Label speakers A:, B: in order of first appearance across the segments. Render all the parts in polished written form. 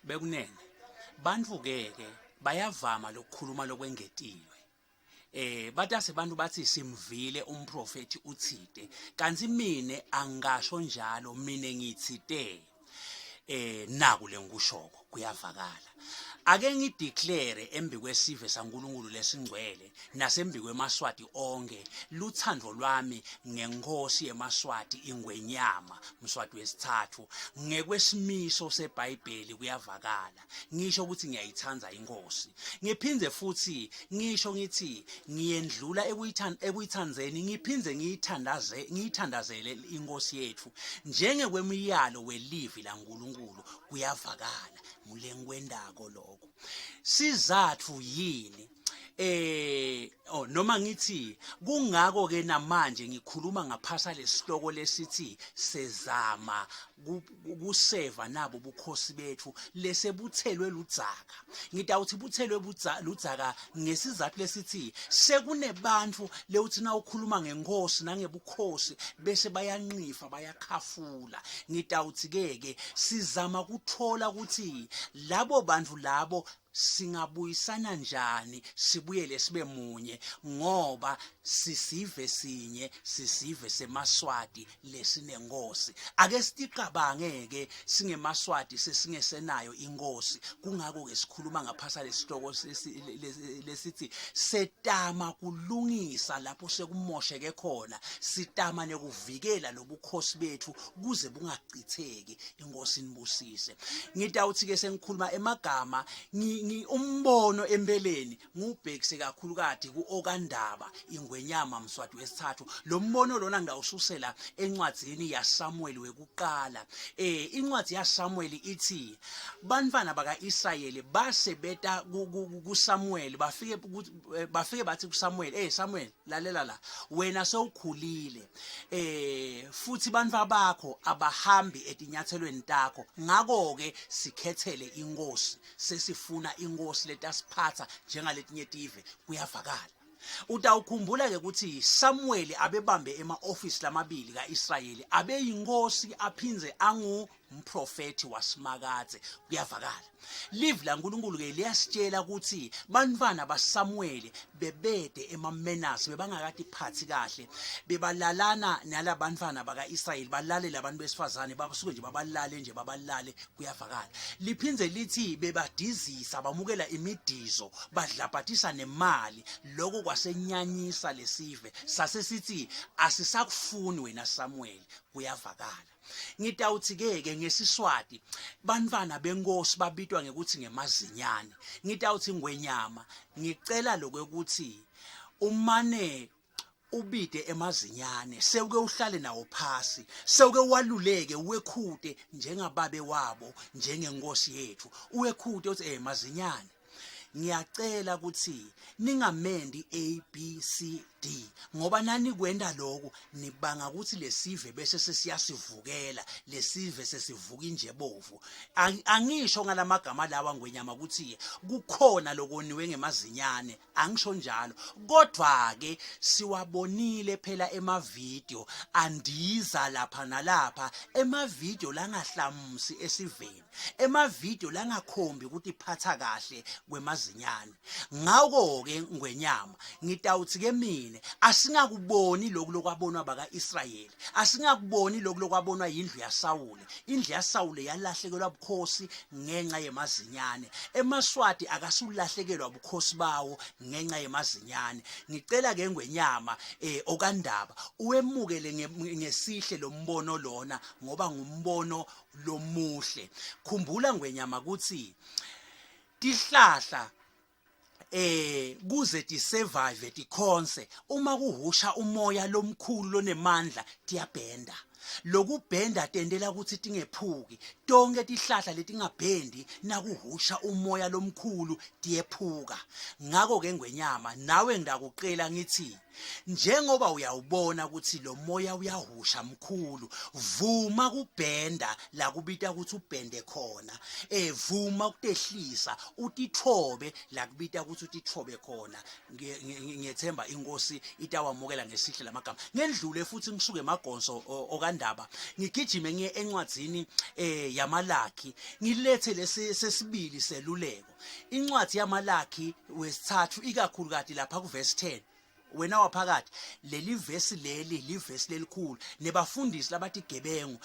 A: bekunene bantu ke bayavama lokukhuluma lokwengetiwe. Batase bantu bathi simvile umprofeti uthite kanti mine angasho njalo mine ngithite naku lengushoko kuyavakala. Ake ngideclare embi kwesive saNkulunkulu lesingcwele nasembi kweMaswati onke luthando lwami ngenkosi yeMaswati ingwenyama Mswati wesithathu ngekwesimiso seBhayibheli kuyavakala. Ngisho ukuthi ngiyayithanda inkosi. Ngiphinde futhi ngisho ngithi ngiyendlula ekuyithandzeni ngiphinde ngiyithandazele inkosi yethu njengekwemiyalo welivi laNkulunkulu kuyavakala mulenkwendako lokho. Sizathu yini noma ngithi kungako ke namanje ngikhuluma ngaphasa lesihloko lesithi sezama kuseva nabo bukhosi bethu lesebuthelwe ludzaka. Ngidawuthi buthelwe ludzaka ngesizathu lesithi sekunebantu lewuthi na ukhuluma ngenkosi nangebukhosi bese bayanqifa bayakhafula. Ngidawuthi ke sizama kuthola ukuthi labo bantu labo singabuyisana njani sibuyele sibe munye ngoba sisive sinye sisive seMaswati lesinenkosi. Ake sicabange ke singeMaswati sesingesenayo inkosi. Kungako ke sikhuluma ngaphasa lesihloko lesithi setama kulungisa lapho sekumosheke khona, sitama nekuvikela lobukhosi bethu kuze bungachitheki. Inkosi nibusise. Ngidawuthi ke sengikhuluma emagama umbono empeleni ngubhekise kakhulu kade kuOkandaba ingwenyama Mswati wesithathu. Lo mbono lona ngidawususela encwadzini yaSamuel wekuqala. Incwadi yaSamuel ithi bantwana bakaIsrayeli basebeta kuSamuel bafike bathi kuSamuel Samuel lalela la wena sewukhulile futhi bantwana bakho abahambi etinyathelweni takho ngako ke sikhethele inkosi sesifuna inkosi letasiphatha njengaletinye tive kuyavakala. Utawukhumbula ke ukuthi Samuel abebambe ema-office lamabili kaIsrayeli abeyinkosi aphinze umprofeti wasimakathe kuyavakala. Live laNkulunkulu ke liyasitshela ukuthi bantwana baSamuel bebede emamenasi bebangakati phathi kahle bebalalana nalabantwana bakaIsrayeli balale labantu besifazane basuke nje babalale kuyavakala. Liphinze lithi bebadizisa bamukela imidizo badlabhatisa nemali lokho kwasenyanyisa lesive sasesithi asisakufuni wena Samuel kuyavakala. Ngidawuthi ke ngesiswati bantwana benkosi babitwa ngekuthi ngemazinyane. Ngidawuthi ngwenyama ngicela lokwekuthi umane ubide emazinyane sewuke uhlale nawo phasi sewuke waluleke uwekhute njengababe wabo njengenkosi yethu uwekhute uthi mazinyane ngiyacela ukuthi ningamendi ABCD ngoba nani kwenda lokho nibanga ukuthi lesive bese sesiyasivukela lesive sesivuka injebovu. Angisho ngalamagama lawa ngwenyama ukuthi kukhona lokoniwe ngemazinyane angisho njalo kodwa ke siwabonile phela emavideo andiza lapha nalapha emavideo langahlamusi esiveni emavideo langakhombi ukuthi phatha kahle kwemazinyane. Ngako ke ngwenyama ngidawuthi ke mina asingakuboni lokho lokwabonwa bakaIsrayeli asingakuboni lokho lokwabonwa indlu yaSawule. Indlu yaSawule yalahlekelwa ubukhosi ngenxa yemazinyane. eMaswati akasulahlekelwa ubukhosi bawo ngenxa yemazinyane. Ngicela ke ngwenyama Okandaba uwemukele ngesihle lombono lona ngoba ngumbono lomuhle. Khumbula ngwenyama ukuthi tihlahla kuze tisurvive tikhonse uma kuhusha umoya lomkhulu lonemandla tiyabhenda. Lokubhenda tendela ukuthi tingephuki tonke tihlahla letingabhendi nakuhusha umoya lomkhulu tiyephuka. Ngako ke ngwenyama nawe ngidakuqela ngithi njengoba uyawubona ukuthi lo moya uyahusha mkhulu vuma kubhenda la kubita ukuthi ubhende khona vuma ukutehlisa utithobe la kubita ukuthi utithobe khona. Ngiyethemba inkosi itawamukela ngesihle lamagama ngendlule futhi ngisuke emagonso okandaba ngigijime ngiye encwadzini yamalakhi ngilethe lesesibili seluleko incwadi yamalakhi wesithathu ikakhulu kade lapha ku verse 10 wena waphakathi leli verse livesi lelikhulu nebafundisi labathi gebengu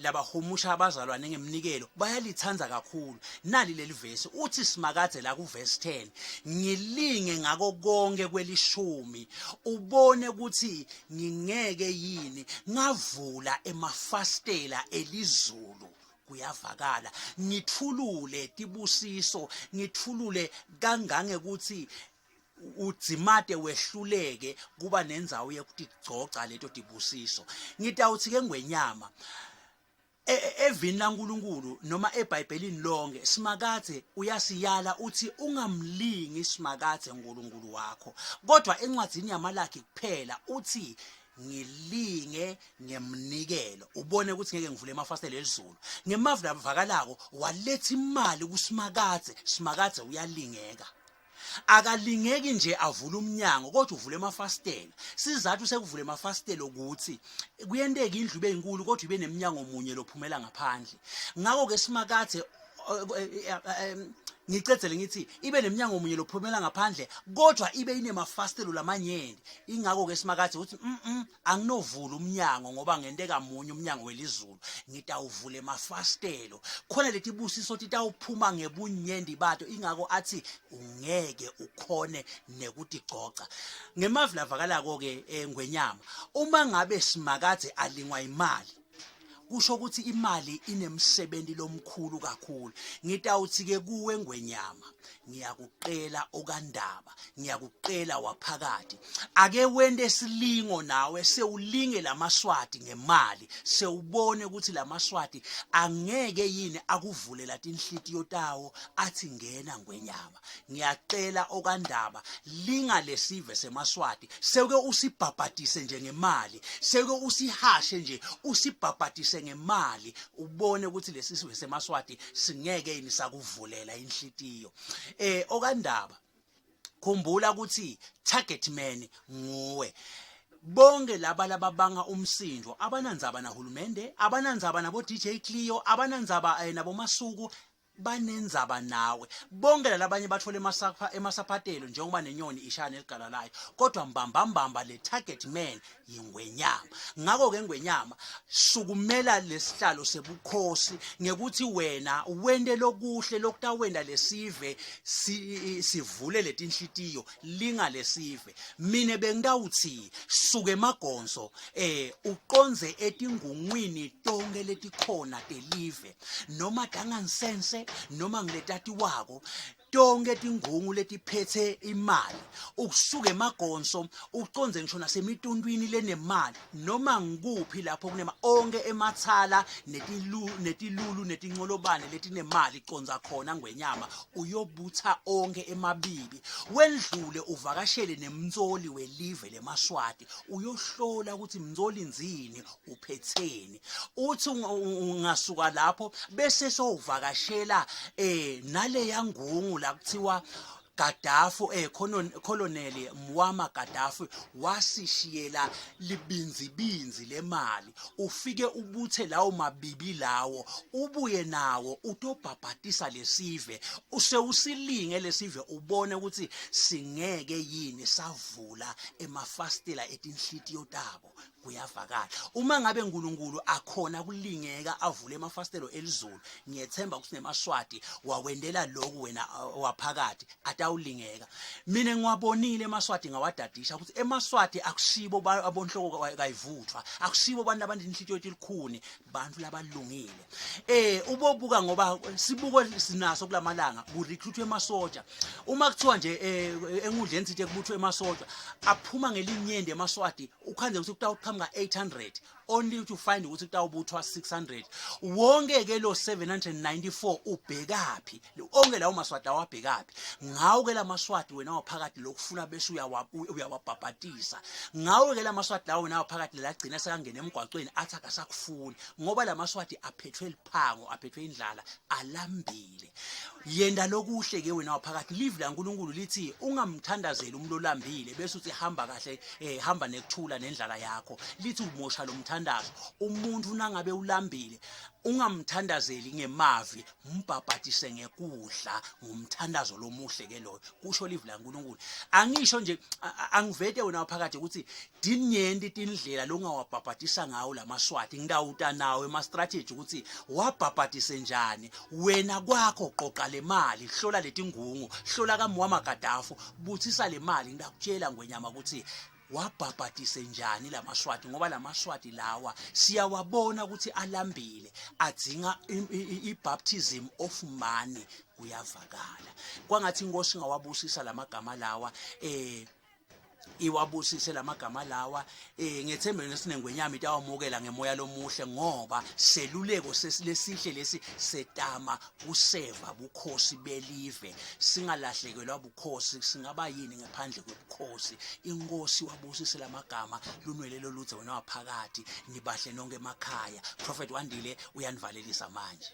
A: labahumusha abazalwane ngemnikelo bayalithanza kakhulu nali leli verse uthi simakade la ku verse 10 ngilinge ngako konke kwelishumi ubone ukuthi ngingeke yini ngavula emafastela elizulu kuyavakala ngithulule tibusiso ngithulule kangange ukuthi udzimate wehluleke kuba nendzawo yokutigcoca leto tibusiso ngitawuthi ke ngwenyama evini laNkulunkulu noma eBhayibhelini lonke simakade uyasiyala uthi ungamlingi simakade uNkulunkulu wakho kodwa encwadzini yamalakhi kuphela uthi ngilinge ngemnikelo ubone ukuthi ngeke ngivule emafastela elizulu ngemavula avakalako waletha imali kusimakade uyalingeka akalingeki nje avula umnyango kodwa uvule emafastela sizathu sekuvula emafastela ukuthi kuyenteka indlu ibe inkulu kodwa ibe neminyango munye lophumela ngaphandle ngako ke simakade ngicedzele ngithi ibe neminyango munye lophumela ngaphandle kodwa ibe inemafastelo lamanyenti ingako ke simakade uthi anginovula umnyango ngoba ngenteka munye umnyango welizulu ngitawuvula emafastelo khona leti busiso titawuphuma ngebunyendi bato ingako athi ungeke ukhone nekutigcoca ngemavula avakalako ke ngwenyama uma ngabe simakade alingwa imali kusho ukuthi imali inemsebenzi lomkhulu kakhulu ngitawuthi ke kuwe ngwenyama ngiyakuqela okandaba ngiyakuqela waphakade ake wende silingo nawe sewulinge lamaswati ngemali sewubone ukuthi lamaswati angeke yini akuvulela tinhlitiyo tawo athi ngena ngwenyama ngiyaqela okandaba linga lesive semaswati sewuke usibhabhatise nje ngemali sewuke usihashe nje usibhabhatise ngemali ubone ukuthi lesisiwe semaswati singeke yini sakuvulela inhlitiyo okandaba khumbula ukuthi target man nguwe bonke laba lababanga umsindo abanandzaba nahulumende abanandzaba nabo DJ Clio abanandzaba nabo masuku banenzaba nawe bonke labanye bathole emasaphatelo njengoba nenyoni ishana eligalalayo kodwa mbamba le target man yingwenyama ngako ke ngwenyama sukumela lesihlalo sebukhosi ngekuthi wena wende lokuhle lokutawenda lesive sivule letinhlitiyo linga lesive mine bengitawuthi suke emagonso uqonze etingungwini tonke letikhona telive noma dangansense noma ngiletati wako tonke tingungu letiphethe imali ukusuka emagonso uconze ngisho nasemituntwini lenemali noma ngikuphi lapho kunema onke emathala netilulu netincolobane letinemali iconza khona ngwenyama uyobutha onke emabibi wendlule uvakashele nemnzoli welive lemaswati uyohlola ukuthi mnzoli nzini uphetheni uthi ungasuka lapho bese sowuvakashela nale yangungu la kuthiwa Gaddafi Colonel Muammar Gaddafi wasishiyela libinzibinzi lemali ufike ubuthe lawo mabibi lawo ubuye nawo utobhabhatisa lesive usewusilinge lesive ubone ukuthi singeke yini savula emafastela etinhlitiyo tabo kuyavakala uma ngabe uNkulunkulu akhona kulingeka avule emafastelo elizulu ngiyethemba ukuthi nemaswati wawendela lokhu wena waphakathi atawulingeka mina ngiwabonile emaswati ngawadadisha ukuthi emaswati akushibo abonhloko kayivuthwa akushibo abantu abaninhlitiyo elikhuni bantu labalungile ubobuka ngoba sibuko sinaso kulamalanga kurecruitwe emasoja uma kuthiwa nje enkundleni sithi kubuthwe emasoja aphuma ngelinyende emaswati ukhanze ukuthi kutawuqhamuka 800 only to find ukuthi kutawubuthwa 600 wonke ke lo 794 ubhekapi onke lawo maswati awabhekapi ngawo ke lamaswati wena waphakathi lokufuna bese uyawabhabhatisa ngawo ke lamaswati lawo wena waphakathi lagcina sekangena emgwaqweni athi akasakufuni ngoba lamaswati aphethwe liphango aphethwe indlala alambile yenda lokuhle ke wena waphakathi live la uNkulunkulu lithi ungamthandazeli umlolambile bese uthi hamba kahle hamba nekuthula nendlala yakho lithi umosha lo umthandazo umuntu nangabe ulambile ungamthandazeli ngemavi umbhabhatise ngekudla ngumthandazo lomuhle ke loyo kusho live la uNkulunkulu angisho nje angivete wena phakathi ukuthi dinyenti tindlela longawabhabhatisa ngawo lamaswati ngidawuta nawe ema strategy ukuthi wabhabhatise njani wena kwakho qoqa le mali hlola letingungu hlola kaMuammar Gaddafi buthisa le mali ngidakutshela ngwenyama ukuthi wabhabhatise njani lamaswati ngoba lamaswati lawa siyawabona ukuthi alambile adzinga ibaptism of money kuyavakala kwangathi inkosi ngawabusisa lamagama lawa iwabusise lamagama lawa ngethembe nesinengwenyama itawamukela ngemoya lomuhle ngoba seluleko lesihle lesi setama kuseva bukhosi belive singalahlekelwa bukhosi singaba yini ngaphandle kwebukhosi inkosi wabusise lamagama lunwelelo luthe wena waphakathi nibahle nonke emakhaya prophet Wandile uyanivalelisa manje.